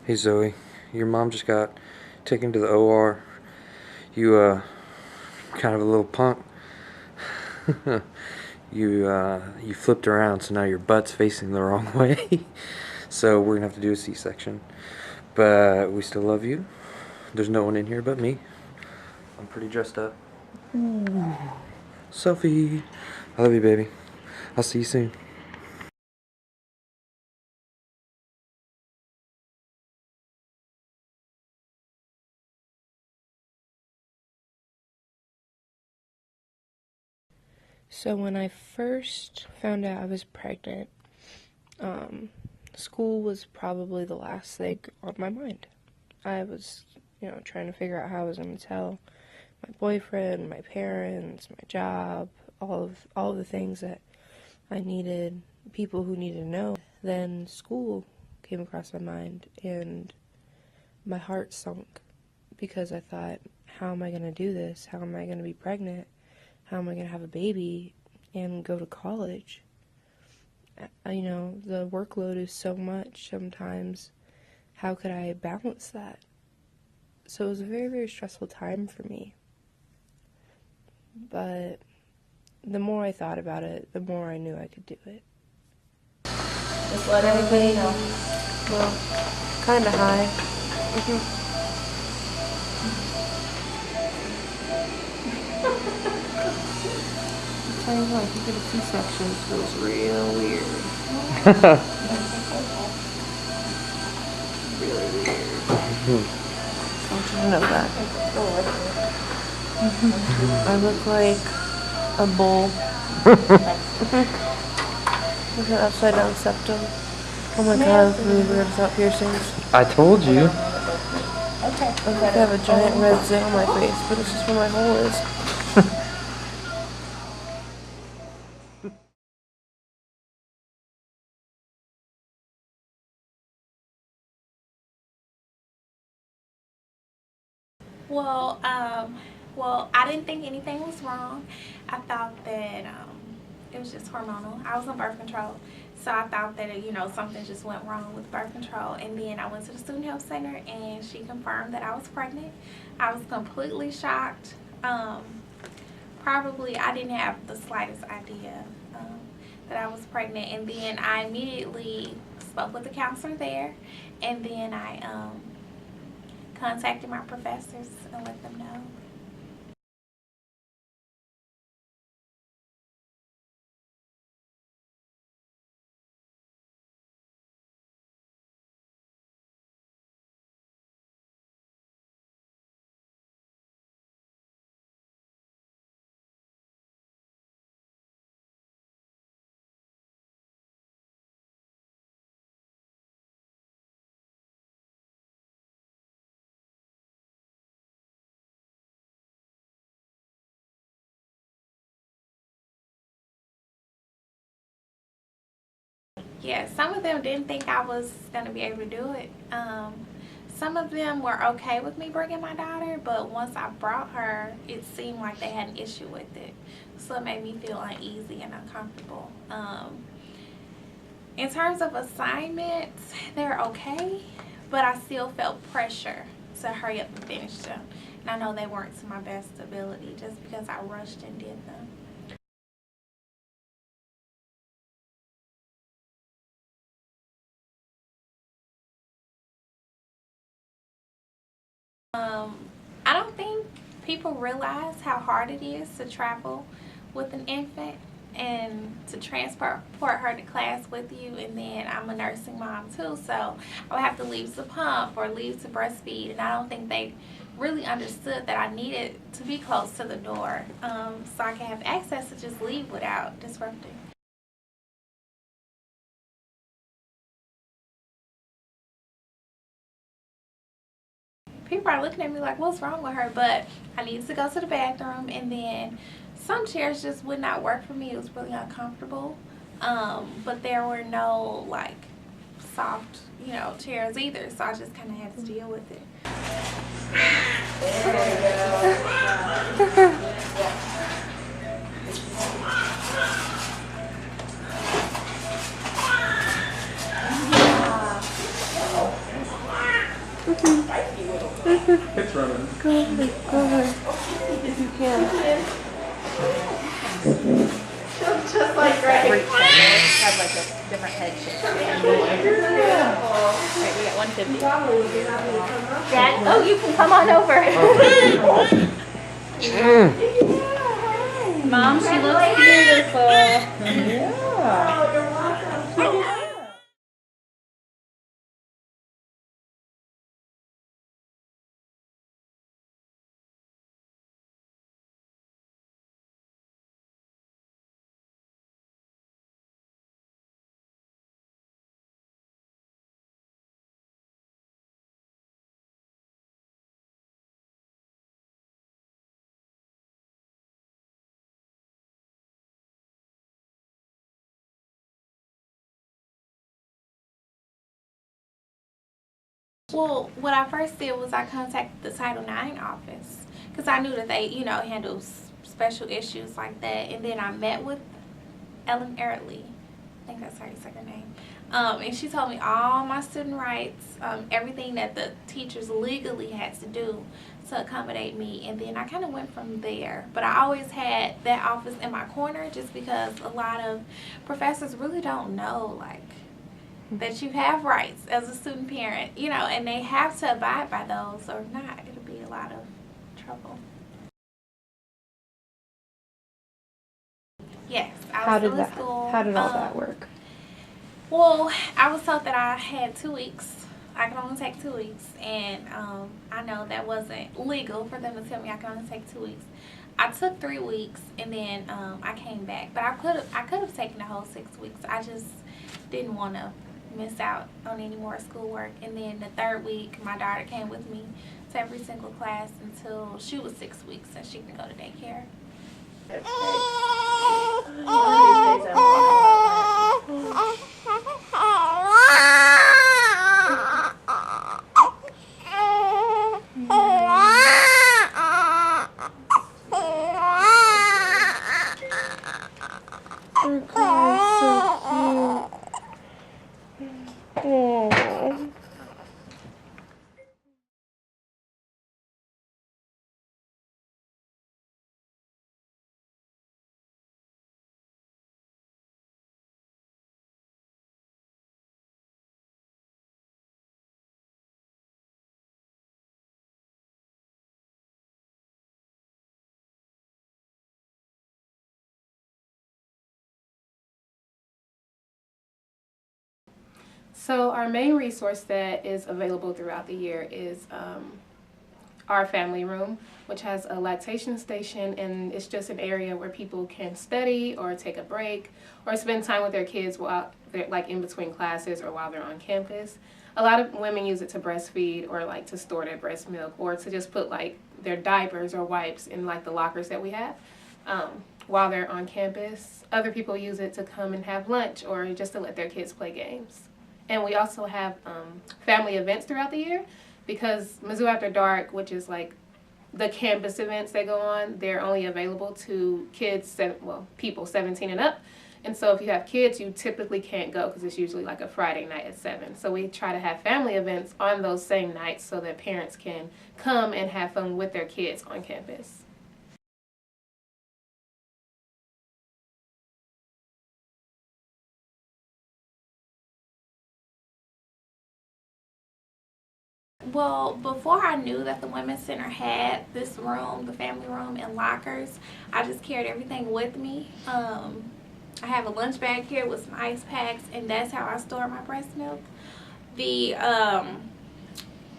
Hey Zoe, your mom just got taken to the OR. You kind of a little punk. You flipped around, so now your butt's facing the wrong way. So we're gonna have to do a C-section. But we still love you. There's no one in here but me. I'm pretty dressed up. Sophie, I love you, baby. I'll see you soon. So when I first found out I was pregnant, school was probably the last thing on my mind. I was, trying to figure out how I was going to tell my boyfriend, my parents, my job, all of the things that I needed, people who needed to know. Then school came across my mind, and my heart sunk because I thought, how am I going to do this? How am I going to be pregnant? How am I going to have a baby and go to college? The workload is so much sometimes. How could I balance that? So it was a very, very stressful time for me. But the more I thought about it, the more I knew I could do it. Just let everybody know. Well, kind of high. I'll tell you what, you get a C-section, it feels real weird. Really weird. I want you to know that. I look like a bull. With an upside down septum. Oh my god, I look really weird without piercings. I told you. Okay. I think I have a giant red zit on my face, but it's just where my hole is. Well, I didn't think anything was wrong. I thought that it was just hormonal. I was on birth control, so I thought that something just went wrong with birth control. And then I went to the student health center, and she confirmed that I was pregnant. I was completely shocked. Probably I didn't have the slightest idea that I was pregnant. And then I immediately spoke with the counselor there, and then I contacted my professors and let them know. Yeah, some of them didn't think I was going to be able to do it. Some of them were okay with me bringing my daughter, but once I brought her, it seemed like they had an issue with it. So it made me feel uneasy and uncomfortable. In terms of assignments, they're okay, but I still felt pressure to hurry up and finish them. And I know they weren't to my best ability just because I rushed and did them. I don't think people realize how hard it is to travel with an infant and to transport her to class with you. And then I'm a nursing mom too, so I would have to leave to pump or leave to breastfeed, and I don't think they really understood that I needed to be close to the door so I can have access to just leave without disrupting. People are looking at me like, what's wrong with her? But I needed to go to the bathroom, and then some chairs just would not work for me. It was really uncomfortable. But there were no like soft, chairs either, so I just kind of had to deal with it. It's running. Go ahead. If you can. Just like Greg. Have like a different head shape. Right, we got 150. Dad, oh, you can come on over. Mom, she looks beautiful. Yeah. You're welcome. Well, what I first did was I contacted the Title IX office because I knew that they, handle special issues like that. And then I met with Ellen Early. I think that's her second name. And she told me all my student rights, everything that the teachers legally had to do to accommodate me. And then I kind of went from there. But I always had that office in my corner just because a lot of professors really don't know, like, that you have rights as a student parent, and they have to abide by those, or if not, it'll be a lot of trouble. Yes, I was still in school. How did all that work? Well, I was told that I had 2 weeks. I could only take 2 weeks, and I know that wasn't legal for them to tell me I could only take 2 weeks. I took 3 weeks, and then I came back, but I could have taken the whole 6 weeks. I just didn't want to miss out on any more schoolwork. And then the 3rd week, my daughter came with me to every single class until she was 6 weeks, and she can go to daycare. So our main resource that is available throughout the year is our family room, which has a lactation station, and it's just an area where people can study or take a break or spend time with their kids while they're like in between classes or while they're on campus. A lot of women use it to breastfeed or like to store their breast milk or to just put like their diapers or wipes in like the lockers that we have while they're on campus. Other people use it to come and have lunch or just to let their kids play games. And we also have family events throughout the year because Mizzou After Dark, which is like the campus events that go on, they're only available to kids, people 17 and up. And so if you have kids, you typically can't go because it's usually like a Friday night at 7. So we try to have family events on those same nights so that parents can come and have fun with their kids on campus. Well, before I knew that the Women's Center had this room, the family room, and lockers, I just carried everything with me. I have a lunch bag here with some ice packs, and that's how I store my breast milk. The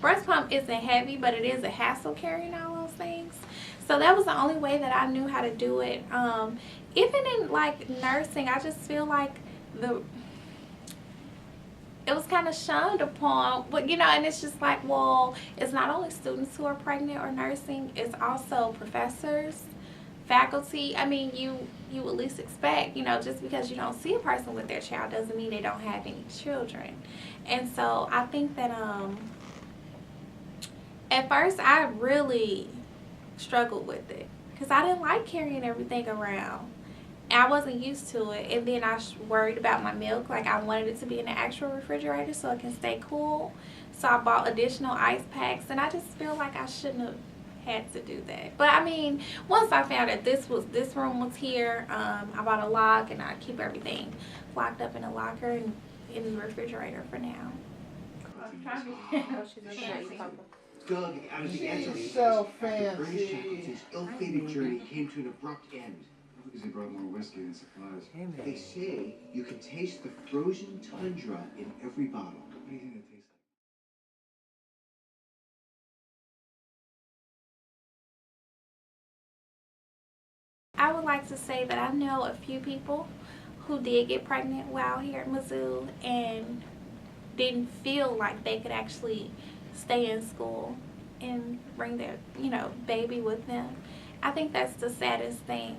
breast pump isn't heavy, but it is a hassle carrying all those things. So that was the only way that I knew how to do it. Even in like nursing, I just feel like it was kind of shunned upon, but and it's just like, well, it's not only students who are pregnant or nursing, it's also professors, faculty. I mean, you at least expect, just because you don't see a person with their child doesn't mean they don't have any children. And so I think that at first I really struggled with it because I didn't like carrying everything around. I wasn't used to it, and then I worried about my milk. Like, I wanted it to be in an actual refrigerator so it can stay cool. So I bought additional ice packs, and I just feel like I shouldn't have had to do that. But I mean, once I found out this room was here, I bought a lock, and I keep everything locked up in a locker and in the refrigerator for now. Doug, out of the answer, so after Ernest fancy. Shackleton's ill-fated journey came to an abrupt end. Because he brought more whiskey than supplies. They say you can taste the frozen tundra in every bottle. What do you think it tastes I would like to say that I know a few people who did get pregnant while here at Mizzou and didn't feel like they could actually stay in school and bring their, baby with them. I think that's the saddest thing.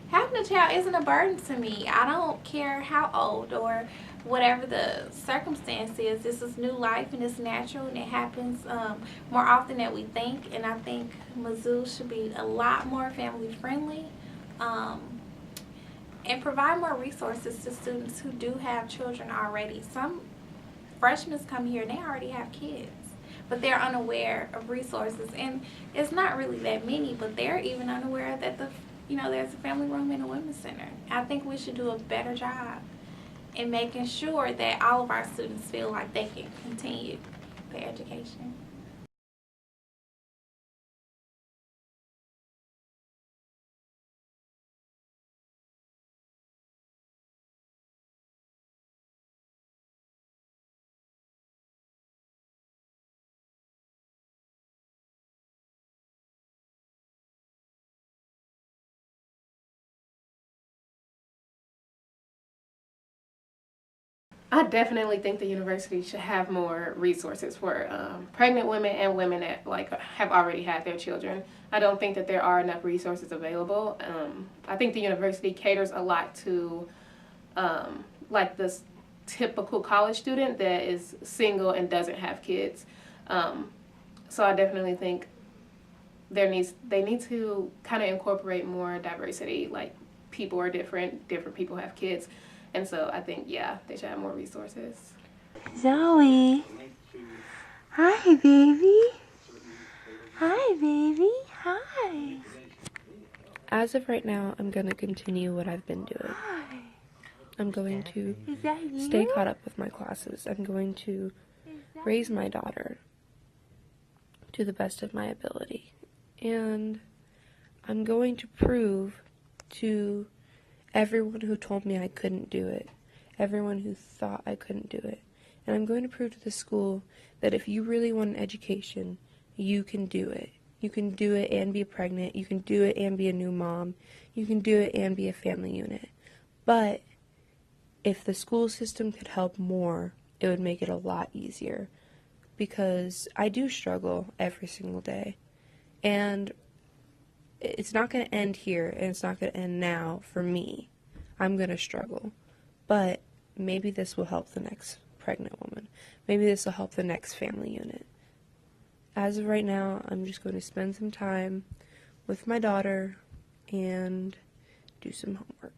Having a child isn't a burden to me. I don't care how old or whatever the circumstance is. This is new life and it's natural and it happens more often than we think. And I think Mizzou should be a lot more family friendly. And provide more resources to students who do have children already. Some freshmen come here and they already have kids, but they're unaware of resources. And it's not really that many, but they're even unaware that there's a family room in a women's center. I think we should do a better job in making sure that all of our students feel like they can continue their education. I definitely think the university should have more resources for pregnant women and women that have already had their children. I don't think that there are enough resources available. I think the university caters a lot to this typical college student that is single and doesn't have kids. So I definitely think they need to kind of incorporate more diversity. Like, people are different people have kids. And so I think, they should have more resources. Zoe. Hi, baby. Hi, baby. Hi. As of right now, I'm going to continue what I've been doing. Hi. I'm going to Is that you? stay caught up with my classes. I'm going to raise my daughter to the best of my ability. And I'm going to prove to everyone who told me I couldn't do it, everyone who thought I couldn't do it. And I'm going to prove to the school that if you really want an education, you can do it. You can do it and be pregnant. You can do it and be a new mom. You can do it and be a family unit. But if the school system could help more, it would make it a lot easier. Because I do struggle every single day. And it's not going to end here, and it's not going to end now for me. I'm going to struggle. But maybe this will help the next pregnant woman. Maybe this will help the next family unit. As of right now, I'm just going to spend some time with my daughter and do some homework.